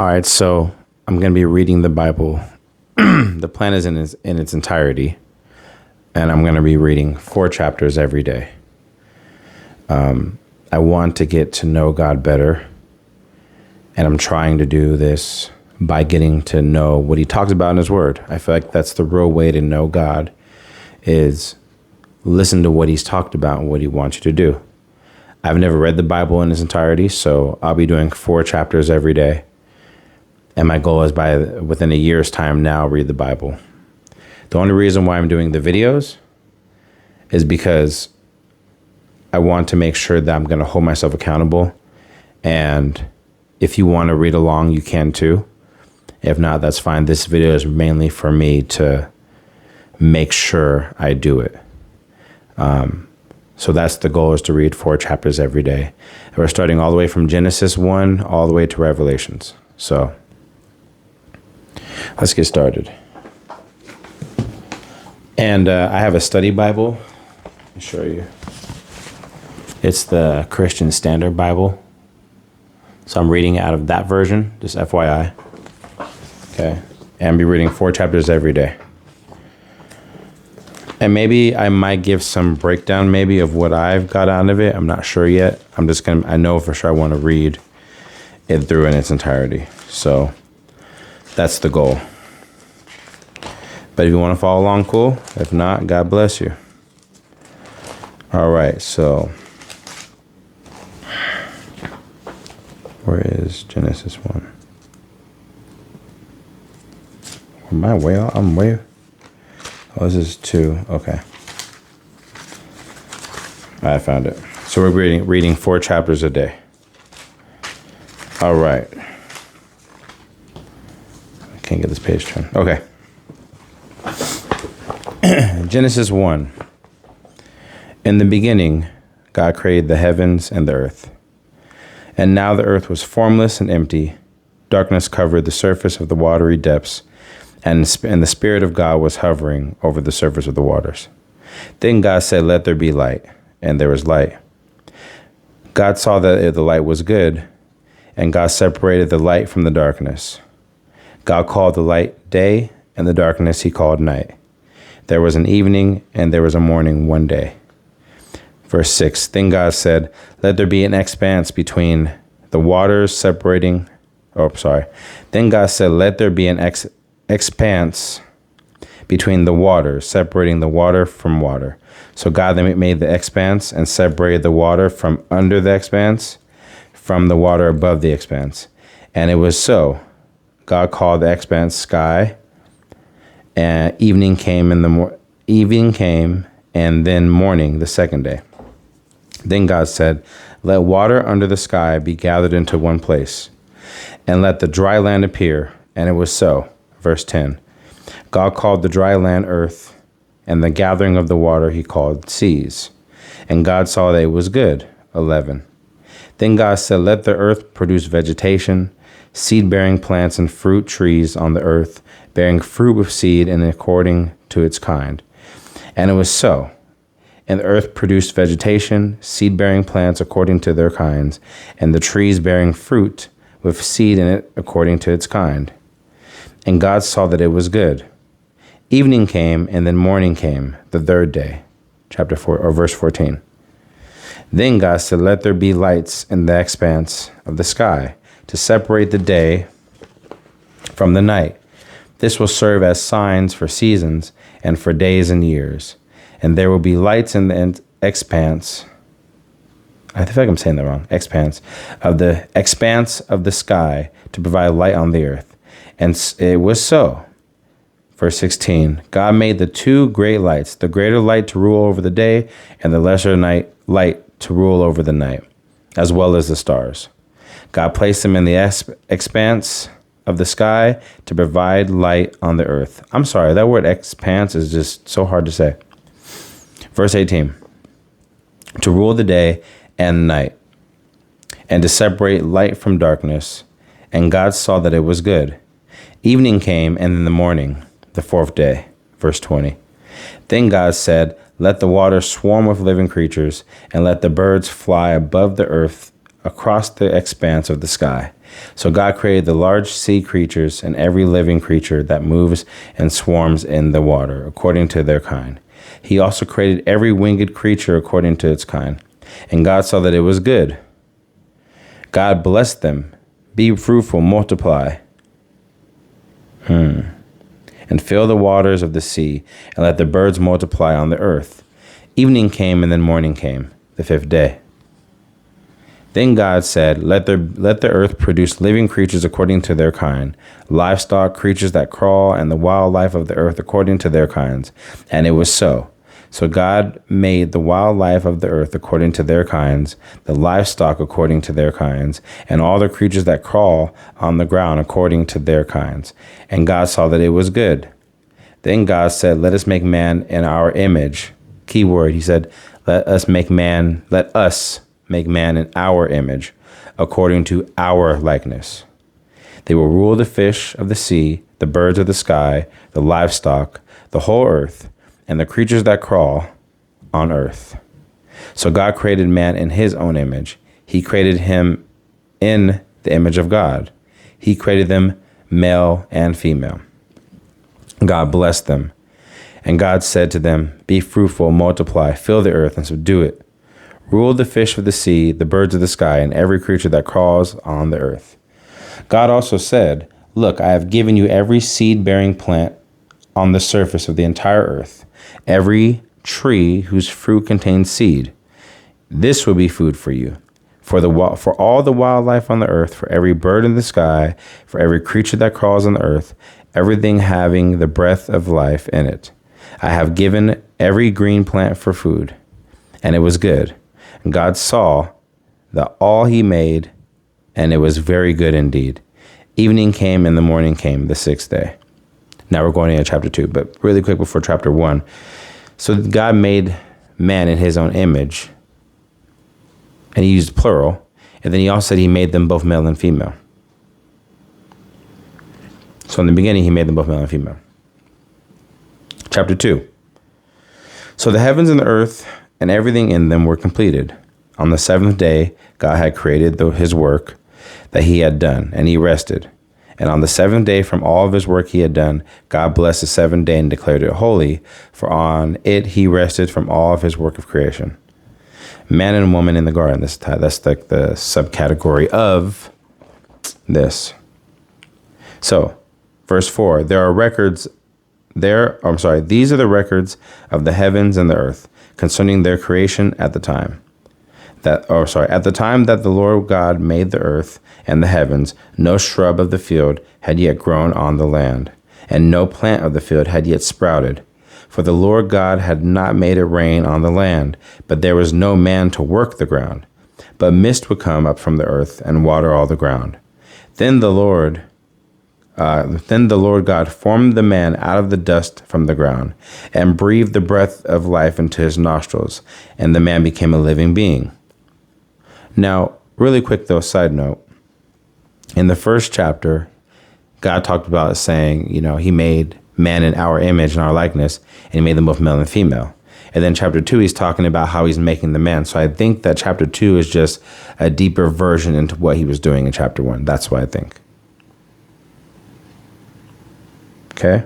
All right, so I'm going to be reading the Bible. The plan is in its entirety, and I'm going to be reading 4 chapters every day. I want to get to know God better, and I'm trying to do this by getting to know what he talks about in his word. I feel like that's the real way to know God, is listen to what he's talked about and what he wants you to do. I've never read the Bible in its entirety, so I'll be doing 4 chapters every day. And my goal is within a year's time now, read the Bible. The only reason why I'm doing the videos is because I want to make sure that I'm going to hold myself accountable. And if you want to read along, you can too. If not, that's fine. This video is mainly for me to make sure I do it. So that's the goal, is to read 4 chapters every day. And we're starting all the way from Genesis 1 all the way to Revelations. So let's get started. And I have a study Bible. Let me show you. It's the Christian Standard Bible. So I'm reading out of that version, just FYI. Okay. And I'll be reading 4 chapters every day. And maybe I might give some breakdown maybe of what I've got out of it. I'm not sure yet. I know for sure I want to read it through in its entirety. So that's the goal. But if you want to follow along, cool. If not, God bless you. All right, so where is Genesis 1? Am I way off? I'm way. Oh, this is 2. Okay. I found it. So we're reading 4 chapters a day. All right. I can't get this page turned. Okay. Genesis 1. In the beginning, God created the heavens and the earth. And now the earth was formless and empty. Darkness covered the surface of the watery depths, and the Spirit of God was hovering over the surface of the waters. Then God said, "Let there be light," and there was light. God saw that the light was good, and God separated the light from the darkness. God called the light day, and the darkness he called night. There was an evening, and there was a morning one day. Verse 6, Then God said, "Let there be an expanse between the waters separating..." Then God said, "Let there be an expanse between the waters, separating the water from water." So God then made the expanse and separated the water from under the expanse from the water above the expanse. And it was so. God called the expanse sky, and evening came, and then morning the second day. Then God said, "Let water under the sky be gathered into one place, and let the dry land appear." And it was so. Verse 10, God called the dry land earth, and the gathering of the water he called seas. And God saw that it was good. 11. Then God said, "Let the earth produce vegetation, seed-bearing plants and fruit trees on the earth, bearing fruit with seed and according to its kind." And it was so. And the earth produced vegetation, seed-bearing plants according to their kinds, and the trees bearing fruit with seed in it according to its kind. And God saw that it was good. Evening came, and then morning came, the third day. Chapter 4, or verse 14. Then God said, "Let there be lights in the expanse of the sky to separate the day from the night. This will serve as signs for seasons and for days and years. And there will be lights in the expanse." I feel like I'm saying that wrong. Expanse of the sky to provide light on the earth. And it was so. Verse 16, God made the 2 great lights, the greater light to rule over the day, and the lesser light to rule over the night, as well as the stars. God placed them in the expanse of the sky to provide light on the earth. I'm sorry, that word expanse is just so hard to say. Verse 18, to rule the day and night, and to separate light from darkness. And God saw that it was good. Evening came, and in the morning, the 4th day. Verse 20. Then God said, "Let the water swarm with living creatures, and let the birds fly above the earth across the expanse of the sky." So God created the large sea creatures and every living creature that moves and swarms in the water, according to their kind. He also created every winged creature according to its kind. And God saw that it was good. God blessed them. Be fruitful, multiply, and fill the waters of the sea, and let the birds multiply on the earth. Evening came, and then morning came, the fifth day. Then God said, let the earth produce living creatures according to their kind, livestock, creatures that crawl, and the wildlife of the earth according to their kinds. And it was so. So God made the wildlife of the earth according to their kinds, the livestock according to their kinds, and all the creatures that crawl on the ground according to their kinds. And God saw that it was good. Then God said, let us make man in our image. Key word, he said, let us make man in our image, according to our likeness. They will rule the fish of the sea, the birds of the sky, the livestock, the whole earth, and the creatures that crawl on earth. So God created man in his own image. He created him in the image of God. He created them male and female. God blessed them. And God said to them, be fruitful, multiply, fill the earth and subdue it. Rule the fish of the sea, the birds of the sky, and every creature that crawls on the earth. God also said, look, I have given you every seed-bearing plant on the surface of the entire earth, every tree whose fruit contains seed. This will be food for you, for all the wildlife on the earth, for every bird in the sky, for every creature that crawls on the earth, everything having the breath of life in it. I have given every green plant for food. And it was good. And God saw that all he made, and it was very good indeed. Evening came and the morning came, the sixth day. Now we're going into chapter 2, but really quick before chapter 1. So God made man in his own image, and he used plural, and then he also said he made them both male and female. So in the beginning, he made them both male and female. Chapter 2. So the heavens and the earth and everything in them were completed. On the seventh day, God had created his work that he had done, and he rested. And on the seventh day from all of his work he had done, God blessed the seventh day and declared it holy, for on it he rested from all of his work of creation. Man and woman in the garden, that's like the subcategory of this. So, verse 4, these are the records of the heavens and the earth concerning their creation at the time. At the time that the Lord God made the earth and the heavens, no shrub of the field had yet grown on the land, and no plant of the field had yet sprouted. For the Lord God had not made it rain on the land, but there was no man to work the ground. But mist would come up from the earth and water all the ground. Then the Lord God formed the man out of the dust from the ground, and breathed the breath of life into his nostrils, and the man became a living being. Now, really quick though, side note, in the first chapter, God talked about saying, he made man in our image and our likeness, and he made them both male and female. And then chapter 2, he's talking about how he's making the man. So I think that chapter 2 is just a deeper version into what he was doing in chapter 1. That's what I think. Okay.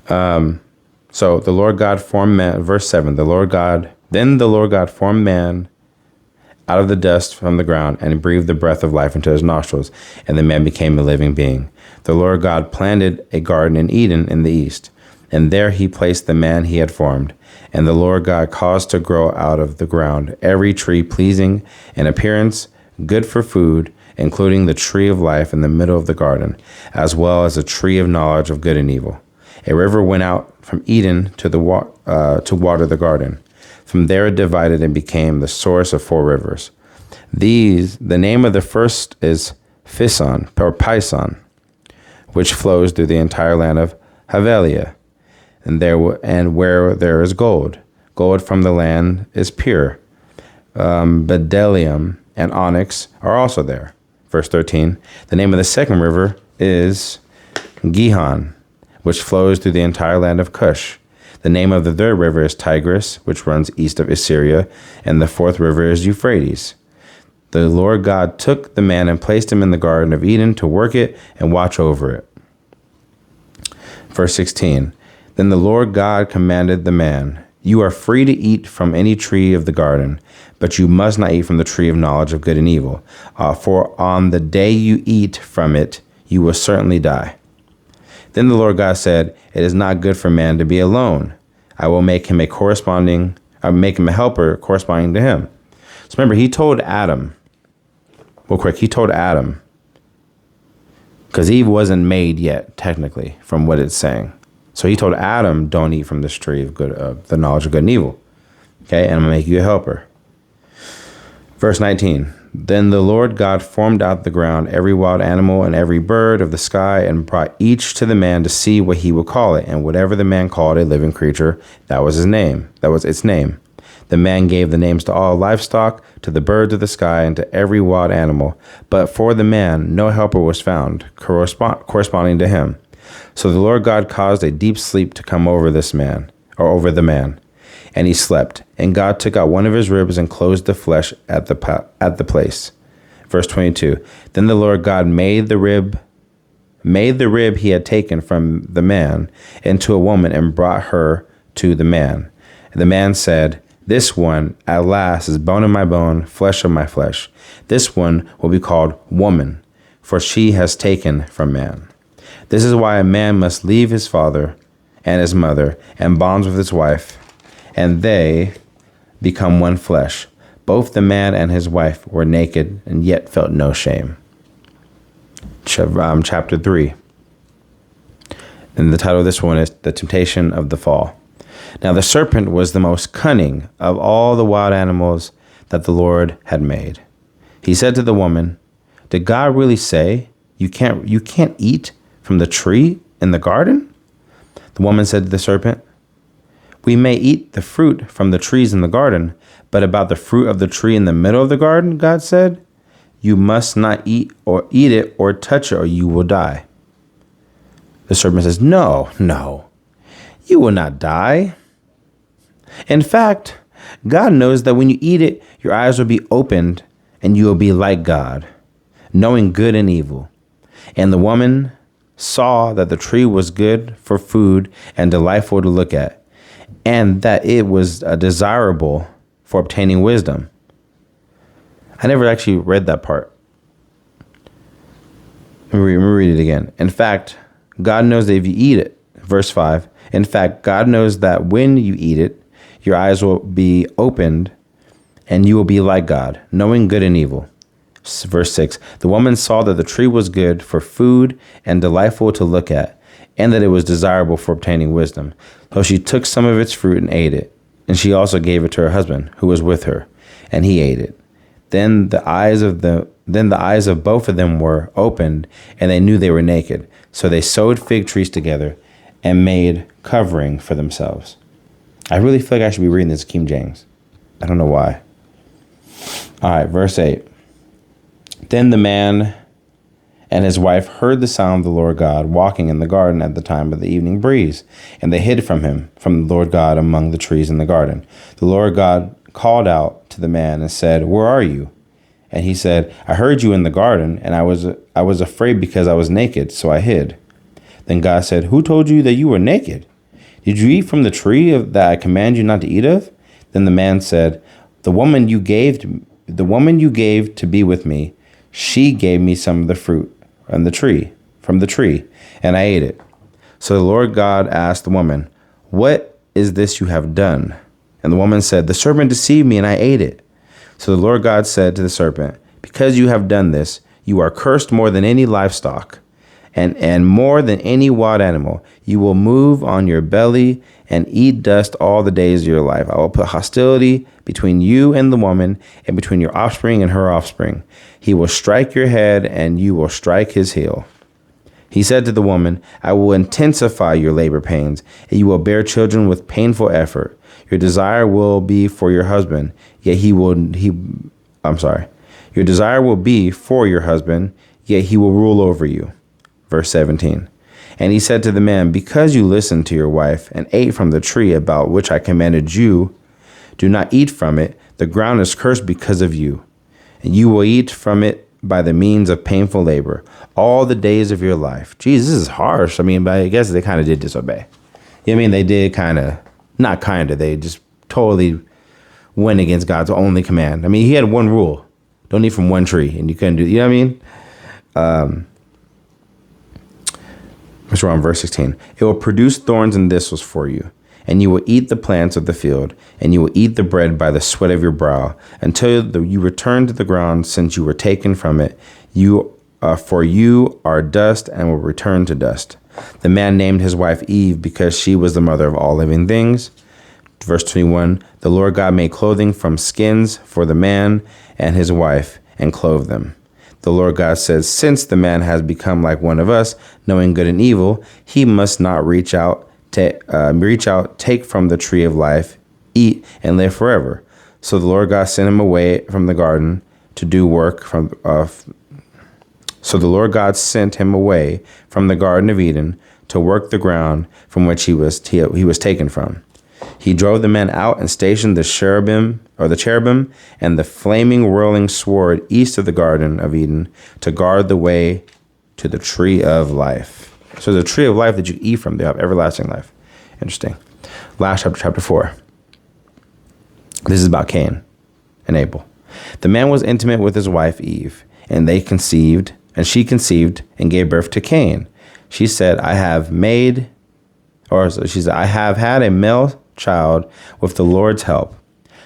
So the Lord God formed man, verse 7, then the Lord God formed man out of the dust from the ground and breathed the breath of life into his nostrils, and the man became a living being. The Lord God planted a garden in Eden in the east, and there he placed the man he had formed. And the Lord God caused to grow out of the ground every tree pleasing in appearance, good for food, including the tree of life in the middle of the garden, as well as a tree of knowledge of good and evil. A river went out from Eden to water the garden. From there it divided and became the source of 4 rivers. The name of the first is Pison, which flows through the entire land of Havilah, and where there is gold. Gold from the land is pure. Bdellium and onyx are also there. Verse 13, the name of the second river is Gihon, which flows through the entire land of Cush. The name of the third river is Tigris, which runs east of Assyria, and the fourth river is Euphrates. The Lord God took the man and placed him in the Garden of Eden to work it and watch over it. Verse 16. Then the Lord God commanded the man, "You are free to eat from any tree of the garden, but you must not eat from the tree of knowledge of good and evil. For on the day you eat from it, you will certainly die." Then the Lord God said, "It is not good for man to be alone. I will make him a helper corresponding to him." So remember, he told Adam, because Eve wasn't made yet, technically, from what it's saying. So he told Adam, don't eat from this tree of the knowledge of good and evil. Okay, and I'm going to make you a helper. Verse 19. Then the Lord God formed out of the ground every wild animal and every bird of the sky and brought each to the man to see what he would call it. And whatever the man called a living creature, that was his name. That was its name. The man gave the names to all livestock, to the birds of the sky, and to every wild animal. But for the man, no helper was found, corresponding to him. So the Lord God caused a deep sleep to come over the man. And he slept. And God took out one of his ribs and closed the flesh at the place. Verse 22. Then the Lord God made the rib he had taken from the man into a woman and brought her to the man. And the man said, "This one at last is bone of my bone, flesh of my flesh. This one will be called woman, for she has taken from man. This is why a man must leave his father and his mother and bonds with his wife, and they become one flesh. Both the man and his wife were naked and yet felt no shame." Chapter 3. And the title of this one is The Temptation of the Fall. Now the serpent was the most cunning of all the wild animals that the Lord had made. He said to the woman, "Did God really say you can't eat from the tree in the garden?" The woman said to the serpent, "We may eat the fruit from the trees in the garden, but about the fruit of the tree in the middle of the garden, God said, you must not eat it or touch it or you will die." The serpent says, No, you will not die. In fact, God knows that when you eat it, your eyes will be opened and you will be like God, knowing good and evil. And the woman saw that the tree was good for food and delightful to look at, and that it was desirable for obtaining wisdom. I never actually read that part. Let me read it again. In fact, God knows that if you eat it, verse 5, in fact, God knows that when you eat it, your eyes will be opened and you will be like God, knowing good and evil. Verse 6, the woman saw that the tree was good for food and delightful to look at, and that it was desirable for obtaining wisdom. So she took some of its fruit and ate it, and she also gave it to her husband, who was with her, and he ate it. Then the eyes of both of them were opened, and they knew they were naked. So they sewed fig trees together and made covering for themselves. I really feel like I should be reading this King James. I don't know why. All right, verse 8. Then the man and his wife heard the sound of the Lord God walking in the garden at the time of the evening breeze, and they hid from the Lord God, among the trees in the garden. The Lord God called out to the man and said, "Where are you?" And he said, "I heard you in the garden, and I was afraid because I was naked, so I hid." Then God said, "Who told you that you were naked? Did you eat from the tree that I command you not to eat of?" Then the man said, The woman you gave to be with me, she gave me some of the fruit from the tree, and I ate it." So the Lord God asked the woman, "What is this you have done?" And the woman said, "The serpent deceived me, and I ate it." So the Lord God said to the serpent, "Because you have done this, you are cursed more than any livestock, and more than any wild animal. You will move on your belly and eat dust all the days of your life. I will put hostility between you and the woman, and between your offspring and her offspring. He will strike your head, and you will strike his heel." He said to the woman, "I will intensify your labor pains, and you will bear children with painful effort. Your desire will be for your husband, Your desire will be for your husband, yet he will rule over you." Verse 17. And he said to the man, "Because you listened to your wife and ate from the tree about which I commanded you, do not eat from it. The ground is cursed because of you. and you will eat from it by the means of painful labor all the days of your life. Jesus, this is harsh. I mean, but I guess they kind of did disobey. I mean, they did they just totally went against God's only command. I mean, he had one rule: don't eat from one tree, and you couldn't do. You know what I mean? What's wrong? Verse 16. It will produce thorns and thistles for you, and you will eat the plants of the field, and you will eat the bread by the sweat of your brow, until you return to the ground, since you were taken from it. For you are dust, and will return to dust. The man named his wife Eve, because she was the mother of all living things. Verse 21. The Lord God made clothing from skins for the man and his wife, and clothed them. The Lord God says, since the man has become like one of us, knowing good and evil, he must not reach out, take from the tree of life, eat, and live forever. So the Lord God sent him away from the garden to do work So the Lord God sent him away from the Garden of Eden to work the ground from which he was taken from. He drove the men out and stationed the cherubim and the flaming whirling sword east of the Garden of Eden to guard the way to the tree of life. So the tree of life that you eat from, they have everlasting life. Interesting. Last chapter 4. This is about Cain and Abel. The man was intimate with his wife Eve, and she conceived and gave birth to Cain. She said, I have had a male child with the Lord's help.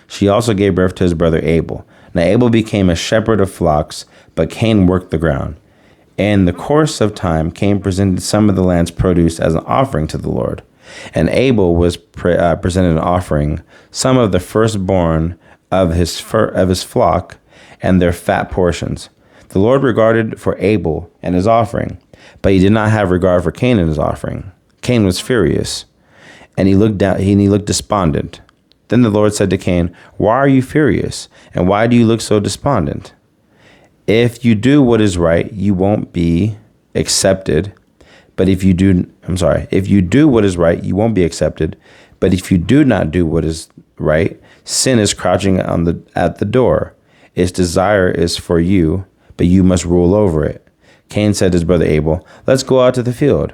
She also gave birth to his brother Abel. Now Abel became a shepherd of flocks, but Cain worked the ground. In the course of time, Cain presented some of the land's produce as an offering to the Lord. And Abel was presented an offering, some of the firstborn of his flock and their fat portions. The Lord regarded for Abel and his offering, but he did not have regard for Cain and his offering. Cain was furious, and he looked despondent. Then the Lord said to Cain, why are you furious, and why do you look so despondent? If you do what is right, you won't be accepted. But if you do what is right, you won't be accepted. But if you do not do what is right, sin is crouching at the door. Its desire is for you, but you must rule over it. Cain said to his brother Abel, let's go out to the field.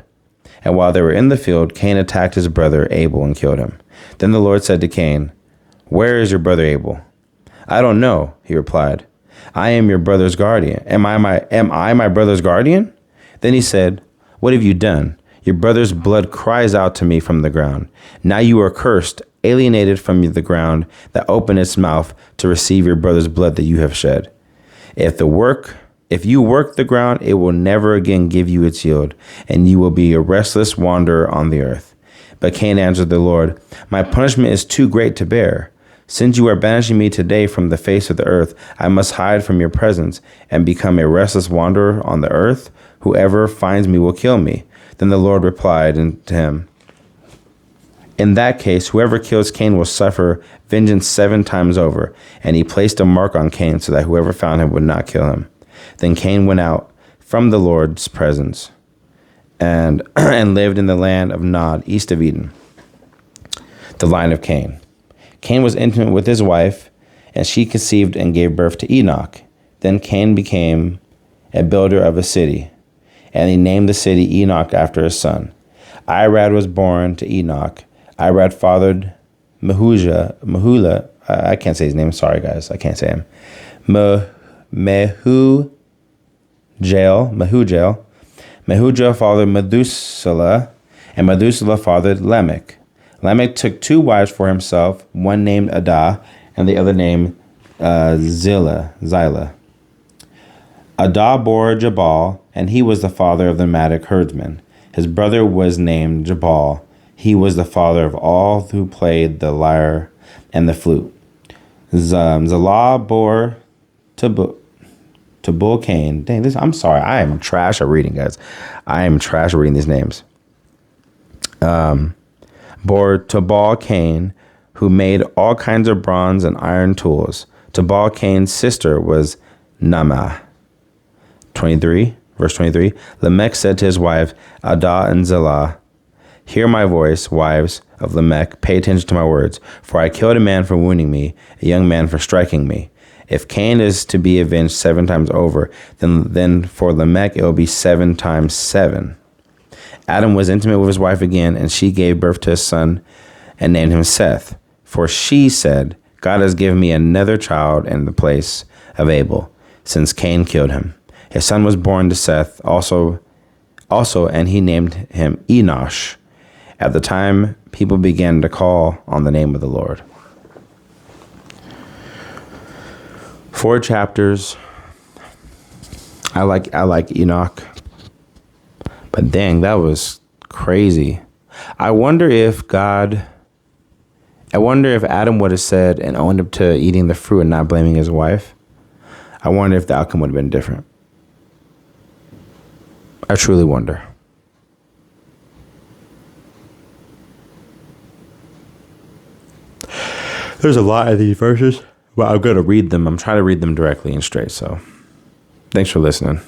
And while they were in the field, Cain attacked his brother Abel and killed him. Then the Lord said to Cain, where is your brother Abel? I don't know, he replied. I am your brother's guardian. Am I my brother's guardian? Then he said, what have you done? Your brother's blood cries out to me from the ground. Now you are cursed, alienated from the ground that opened its mouth to receive your brother's blood that you have shed. If you work the ground, it will never again give you its yield, and you will be a restless wanderer on the earth. But Cain answered the Lord, my punishment is too great to bear. Since you are banishing me today from the face of the earth, I must hide from your presence and become a restless wanderer on the earth. Whoever finds me will kill me. Then the Lord replied to him, in that case, whoever kills Cain will suffer vengeance 7 times over. And he placed a mark on Cain so that whoever found him would not kill him. Then Cain went out from the Lord's presence and lived in the land of Nod, east of Eden. The line of Cain. Cain was intimate with his wife, and she conceived and gave birth to Enoch. Then Cain became a builder of a city, and he named the city Enoch after his son. Irad was born to Enoch. Irad fathered Mehujael. I can't say his name. Sorry, guys. I can't say him. Mehujael. Mehujael fathered Methuselah, and Methuselah fathered Lamech. Lamech took 2 wives for himself, one named Adah, and the other named Zillah. Adah bore Jabal, and he was the father of the nomadic herdsmen. His brother was named Jabal. He was the father of all who played the lyre and the flute. Zillah bore Tubal Cain. Dang, I'm sorry. I am trash at reading, guys. I am trash at reading these names. Bore Tubal Cain, who made all kinds of bronze and iron tools. Tubal Cain's sister was Naamah. Verse 23. Lamech said to his wife, Adah and Zillah, hear my voice, wives of Lamech, pay attention to my words. For I killed a man for wounding me, a young man for striking me. If Cain is to be avenged 7 times over, then for Lamech it will be 7 times 7. Adam was intimate with his wife again, and she gave birth to a son and named him Seth. For she said, God has given me another child in the place of Abel, since Cain killed him. His son was born to Seth also, and he named him Enosh. At the time, people began to call on the name of the Lord. 4 chapters. I like Enoch. But dang, that was crazy. I wonder if Adam would have said and owned up to eating the fruit and not blaming his wife. I wonder if the outcome would have been different. I truly wonder. There's a lot of these verses, but I'm going to read them. I'm trying to read them directly and straight. So thanks for listening.